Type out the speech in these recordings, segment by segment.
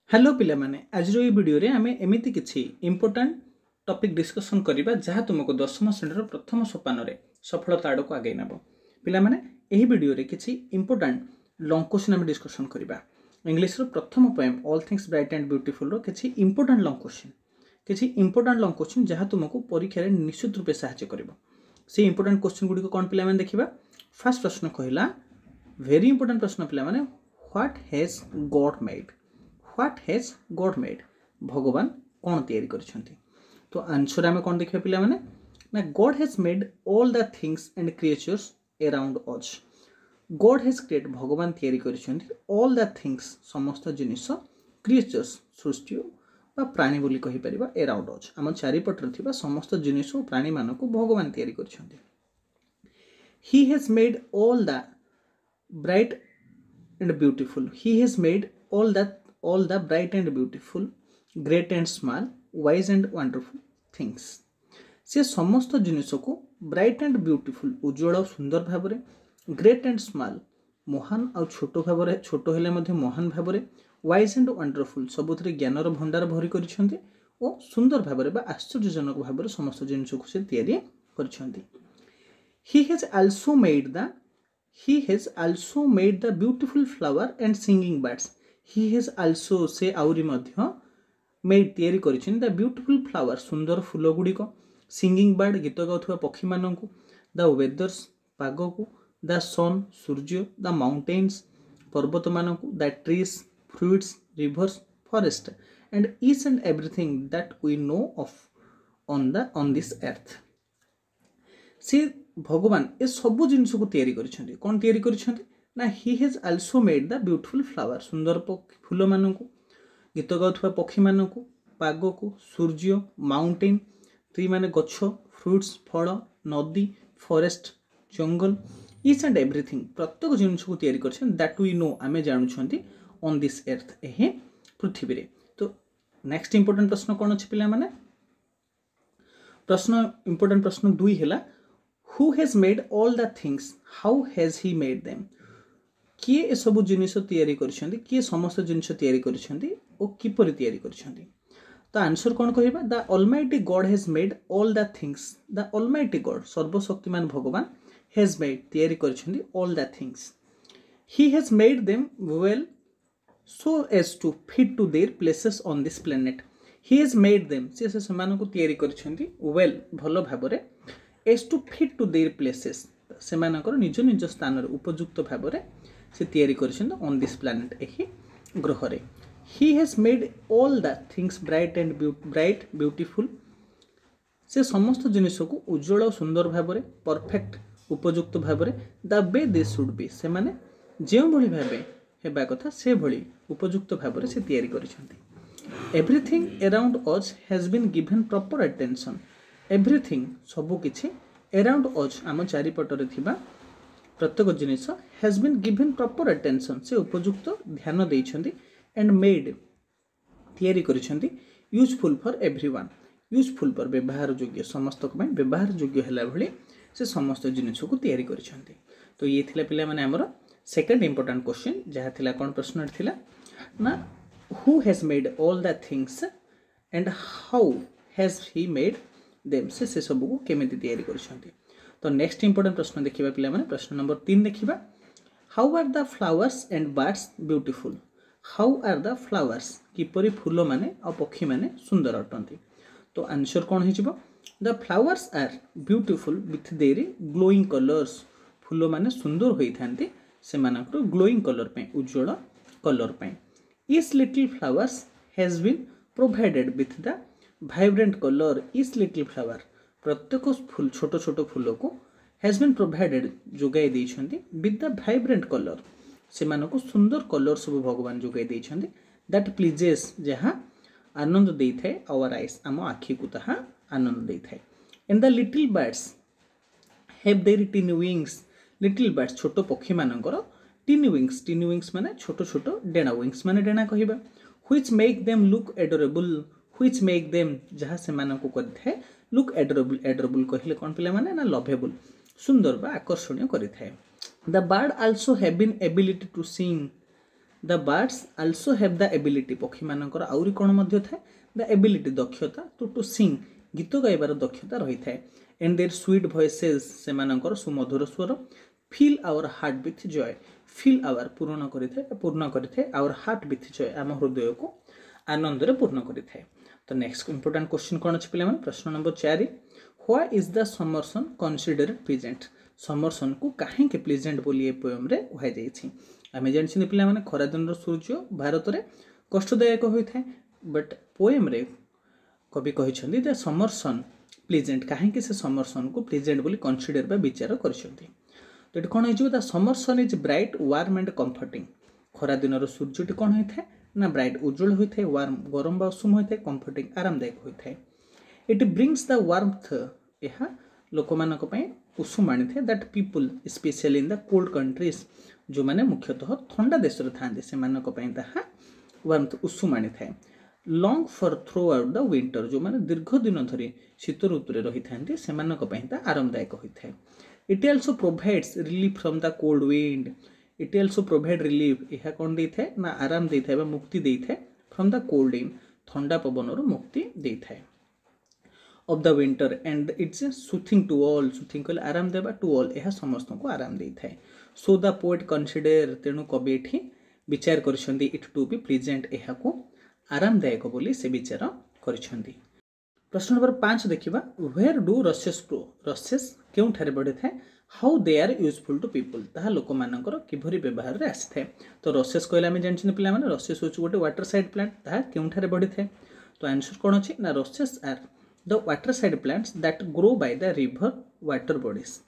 Hello पिला माने आज वीडियो रे आमे एमिति किछि इंपोर्टेंट टॉपिक डिस्कशन करिबा जहा तुमको दशम श्रेणी प्रथम सोपान रे सफलता आड़ को आगे नब पिला माने एही वीडियो रे किछि इंपोर्टेंट लॉन्ग क्वेश्चन आमे डिस्कशन करिबा इंग्लिश रो प्रथम poem all things bright and beautiful रो किछि इंपोर्टेंट लॉन्ग क्वेश्चन जहा तुमको परीक्षा रे निश्चित रूपे सहायता करिवो से इंपोर्टेंट क्वेश्चन गुडी को कोन पिला माने देखिबा फर्स्ट प्रश्न कहिला वेरी इंपोर्टेंट प्रश्न पिला माने what has God made what has God made भगवान कौन तैयारी करछंती तो आंसर आमे कौन देखिबा पिला माने ना God has made all the things and creatures around us God has create भगवान तैयारी करछंती ऑल द थिंग्स समस्त जिनिस क्रिएचर्स सृष्टि बा प्राणी बोली कहि परिबा अराउंड अस हम चारि पटर थिबा समस्त जिनिस प्राणी मानको भगवान तैयारी करछंती he has made all the bright and beautiful he has made all the bright and beautiful, great and small, wise and wonderful things. से समस्त जिनिस को ब्राइट एंड ब्यूटीफुल उज्जवल और सुंदर भाव ग्रेट एंड स्मॉल महान और छोट भाव छोट हेले मध्य महान भाव वाइज एंड वंडरफुल सबुथिरे ज्ञानर भंडार भरी करिसेंती और सुंदर भाव बा आश्चर्यजनक भाव समस्त जिनिस को से तैयारी करिसेंती he has also made the beautiful flower and singing birds he has also से आउरी मध्य मेड तैयारी करिसेन द ब्यूटीफुल फ्लावर सुंदर फूल गुडी को सिंगिंग बर्ड गीत गाउथवा पक्षी माननकु द वेदर्स पाग को द सन सूर्य द माउंटेन्स पर्वत माननकु the trees fruits rivers forest and each and everything that we know of on this earth से भगवान ए सब जिनिस को तैयारी करिसेंती कोन तैयारी करिसेंती ना he has also made the beautiful flower सुंदर फूल मानक गीत गाउथवा पक्षी मानक पाग को सूर्य माउंटेन ट्री माने गछ फ्रूट्स फल नदी forest jungle each and everything प्रत्येक जिनिस को तैयारी करछन दैट वी नो आमे जानुछंती ऑन दिस अर्थ एहे पृथ्वी रे तो नेक्स्ट इंपोर्टेंट प्रश्न कोन अछि पिला माने प्रश्न इंपोर्टेंट प्रश्न 2 हैला who has made all the things how has he made them किए ए सब जिनिस तैयारी करछंती किए समस्त जिनिस तैयारी करछंती ओ किपरि तैयारी करछंती तो आंसर कोन कहिबा the almighty god has made all the things the almighty god सर्वशक्तिमान भगवान हैज मेड तैयारी करछंती all the things he has made them well so as to fit to their places on this planet he has made them से समान को तैयारी करछंती well भलो भाबरे as to fit to their places से मानकर निज निज स्थान रे उपयुक्त भाबरे से तैयारी करछन ऑन दिस प्लैनेट एही ग्रह रे ही has made all the things bright and beautiful से समस्त जिनिस को उज्जवल और सुंदर भाव रे परफेक्ट उपयुक्त भाव रे the way they should be से माने जे भली भाबे हेबा कथा से भली उपयुक्त भाव रे से तैयारी करछंती everything around us has been given proper attention everything सब किछि अराउंड अस आम चारि पटरे थिबा प्रत्येक जिनिस has been given proper attention से उपयुक्त ध्यान देइछंती एंड मेड तैयारी करिछंती यूजफुल फॉर एवरीवन यूजफुल पर व्यवहार योग्य समस्त को व्यवहार योग्य हैला भली से समस्त जिनिस को तैयारी करिछंती तो ये थिला पिला माने हमर सेकंड इंपोर्टेंट क्वेश्चन जहा थिला कोन प्रश्न थिला ना who has made all the things and how has he made them से सब को केमिति तैयारी करिछंती तो नेक्स्ट इंपोर्टेंट प्रश्न देखिबा पिला माने प्रश्न नंबर 3 देखिबा how are the flowers and birds beautiful how are the flowers किपरि फूल माने और पक्षी माने सुंदर अटंती तो आंसर कोन हिजिबो the flowers are beautiful with their glowing colours फूल माने सुंदर होई थांती से मानकर ग्लोइंग कलर पे उज्जवल कलर पे each little flowers has been provided with the vibrant colour each little flower प्रत्येक फूल छोट छोट फूल को हैज बीन प्रोवाइडेड जोगाई देइछंती विथ द वाइब्रेंट कलर से मानको सुंदर कलर सब भगवान जोगाई देइछंती दैट प्लीजेस जहा आनंद देई थाए आवर आईज आम आखि को तहा आनंद देई थाए and the little birds have their tiny wings little birds छोट पक्षी मानकर टिनी विंग्स माने छोट छोट डेना विंग्स माने डेना कहिबा which make them look adorable which make them जहा से मानको करथाय लुक एडोरेबल कहले कोन पिला माने ना लवेबल सुंदर बा आकर्षणीय करिथाय the bird also have been ability to sing the birds also have the ability पक्षी मानकर आउरी कौन मध्य थाए द एबिलिटी दक्षता टू सिंग गीत गाइबार दक्षता रही थाए एंड देयर स्वीट वॉइसेस से मानकर सुमधुर स्वर fill our heart with joy fill our पूर्ण करिथे आवर हार्ट विथ जॉय आम हृदय को आनंद रे पूर्ण करिथे। तो नेक्स्ट इंपोर्टेंट क्वेश्चन कौन अच्छे पे प्रश्न number 4 why is the summer sun considered pleasant summer sun को कहीं प्लीजेंट बोली ए पोएम रे कह जाइछि आमे जानछि पिला माने खरा दिन सूर्य भारत रे कष्टदायक होइଥାଏ बट पोएम रे कवि कहिसंदी द समर सन प्लीजेंट कहीं से समर सन को प्लीजेंट बोली कन्सिडर बा विचार करछंती। तो ये कौन हो the summer sun is bright warm and comforting खरा दिन सूर्यटी कौन होता है ना ब्राइट उज्जवल होता है वार्म गरम बा उषुम होता है कंफर्टिंग आरामदायक होता है इट ब्रिंग्स द वार्मथ यह लोक मानक उषुम आनी थे that people specially in the cold countries जो मैंने मुख्यतः ठंडा देश था से वार्मथ उषुम आनी थाए lung for through out the winter जो मैंने दीर्घ दिन धरी शीत ऋतु रही था से आरामदायक होता है। It also provides relief from the cold wind it also provide relief यह कौन दे थाए ना आराम दे थाए मुक्ति दे थाए फ्रॉम द कोल्ड विंड ठंडा पवन मुक्ति दे थाए of the winter and it's soothing to all soothing कहले आराम देबा टू ऑल यह समस्त को आराम दे थाए सो द पोएट कन्सिडर तेणु कवि एठी विचार करिसंदी इट टू बी प्लीजेंट यह को आरामदायक बोली से विचार करिसंदी। प्रश्न नंबर 5 देखिबा where do grasses grow grasses केउ ठारे बढ़े थाए how they are useful to people ताहा लोक मानकर किभरी व्यवहार रे आसी थाए। तो रसेस कहले आमे जानछन पिला माने रसेस होछ गोटे वाटर साइड प्लांट ताहा केउ ठारे बढ़े थाए तो आंसर कोन अछि ना rushes are the water side plants that grow by the river water bodies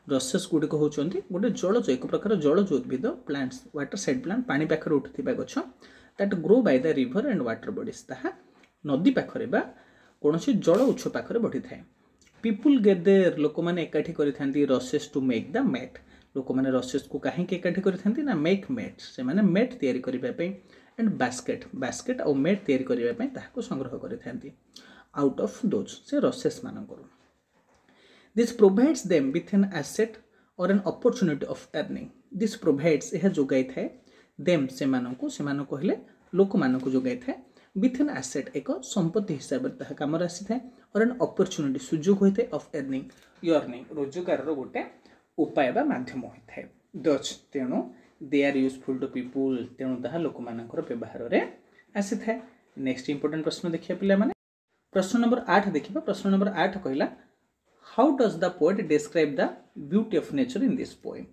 rushes गुडी को होचंती गोटे जलज एक प्रकार जलज उद्भिद प्लांट्स वाटर साइड प्लांट पानी पाखरे उठथिबा गछ that grow by the river and water bodies ताहा नदी पाखरे बा कौन से जल उत्स पाखे बढ़ी थाए पीपुल गेदर लोक मैंने एकाठी करिथांती rushes to make the mat लोक मैंने रसेस को कहीं एकाठी करिथांती ना मेक मैट से माने मैट तैयारी करिबा पे एंड बास्केट बास्केट और मैट तैयारी करिबा पे ताहाको संग्रह करिथांती आउट ऑफ दोज से रसेस मानकर this provides them with an asset और an opportunity of earning this provides यह जोगाई थाए देम से मानको कहले लोक मानको जोगाई थाए विथ एन एसेट एक संपत्ति हिसाब से कम आसी थाए और एन अपॉर्चुनिटी सुजोग होता है ऑफ अर्निंग रोजगार गोटे उपाय बा माध्यम होता है दच तेणु they are useful to people तेणु ताहा लोक मानकर व्यवहार रे आसी थाए। नेक्स्ट इंपोर्टेंट प्रश्न देखिए पिला माने प्रश्न नंबर 8 देखिबा प्रश्न नंबर 8 कहला how does the poet describe the beauty of nature in this poem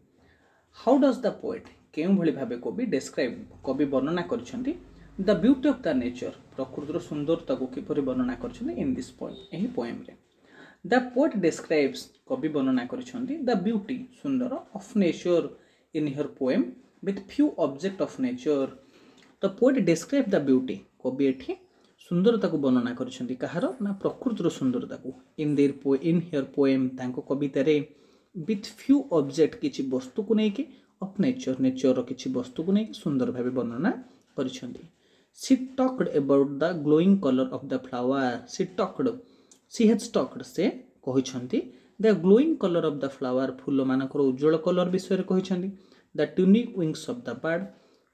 how does the poet केउ भली भाबे कवि डिस्क्राइब कवि वर्णना करछंती the beauty of the nature प्रकृतिर सुंदरता को किपरि वर्णना करछंती इन दिस पोएम एही पोएम रे द पोएट डिस्क्राइब्स कवि वर्णना करछंती द ब्यूटी सुंदर of nature in here poem with few object of nature the poet describe the beauty कवि एठी सुंदरता को वर्णना करछंती कहार ना प्रकृतिर सुंदरता को इन हियर पोएम तांको कविता रे विथ फ्यू ऑब्जेक्ट किछि वस्तु को नेकी ऑफ नेचर नेचर रो किछि वस्तु को नेकी सुंदर भाबे वर्णना करछंती। She talked about the glowing color of the flower. She has talked से कहिसंती the glowing color of the flower फूल मानकर उज्जवल कलर विषय रे कहिसंती the tiny wings of the bird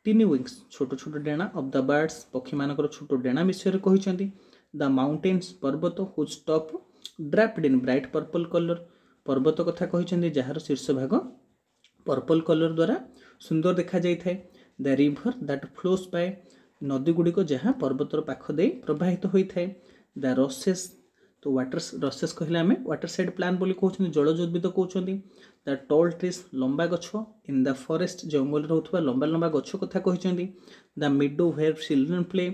tiny wings छोट छोट डेना of the birds पक्षी मानकर छोट Dana विषय रे कहिसंती the mountains पर्वत whose top draped in bright purple color पर्वत कथा कहिसंती जहार शीर्ष भाग पर्पल कलर द्वारा सुंदर देखा जाय थाए the river that flows by नदी गुड़िक जहाँ पर्वतर पाख दे प्रवाहित होता है द रसेस तो वाटर रसेस कहले आम वाटर साइड प्लान बोली कहते जलज उद्भिद कहते द टॉल ट्रीज लंबा गछ इन द फॉरेस्ट जंगल रोथुवा लंबा लंबा गछ कथा कहते the meadow where children play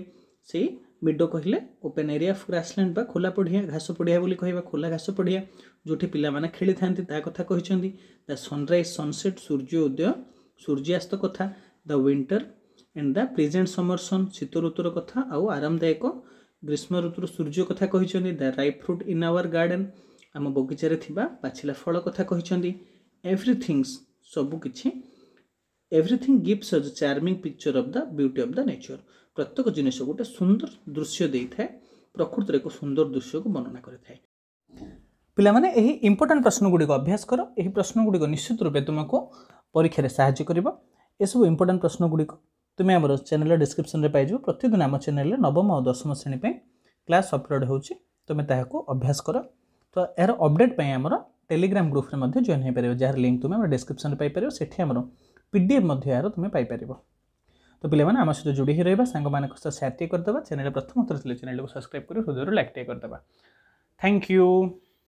से मिडो कहले ओपन एरिया ऑफ ग्रासलैंड बा खोला पड़िया घास पड़िया बोली कहबा खोला घास पड़िया जोठी पिला माने खेली थांती ता कथा कहते द सनराइज सनसेट सूर्योदय सूर्यास्त कथा the winter and the present summer sun शीत ऋतुर कथा आउ आरामदायक ग्रीष्म ऋतुर सूर्य कथा कहते the ripe fruit in our garden आम बगीचारे थिबा पाचिला फल कथा कहते एवरीथिंग्स सबुकिछि everything gives a charming picture of the beauty of the nature प्रत्येक जिनिस गोटे सुंदर दृश्य देइथाय प्रकृतिर एक सुंदर दृश्य को वर्णना करिथाय। पिला माने एही इंपोर्टेंट प्रश्न गुडी को अभ्यास करो एही प्रश्न गुडी को निश्चित रूपे तुमको परीक्षा रे सहायता करिवो ए सब इंपोर्टेंट प्रश्न गुडी को तुम्हें आम चैनल डिस्क्रिप्शन में पाइज प्रतिदिन आम चैनल नवम और दशम श्रेणी पे क्लास अपलोड होची तुम्हें ताकू अभ्यास कर। तो यार अपडेट आमर टेलीग्राम ग्रुप में जॉइन हो पार जार लिंक तुम्हें डिस्क्रिप्शन में पाइपर से पीडीएफ यार तुम्हें पाइपर। तो पे आम सहित जोड़ी रहा सांग मान सहित सेयार करदे चैनल प्रथम थर चैनल को सब्सक्राइब कर हृदय लाइक करदे। Thank you.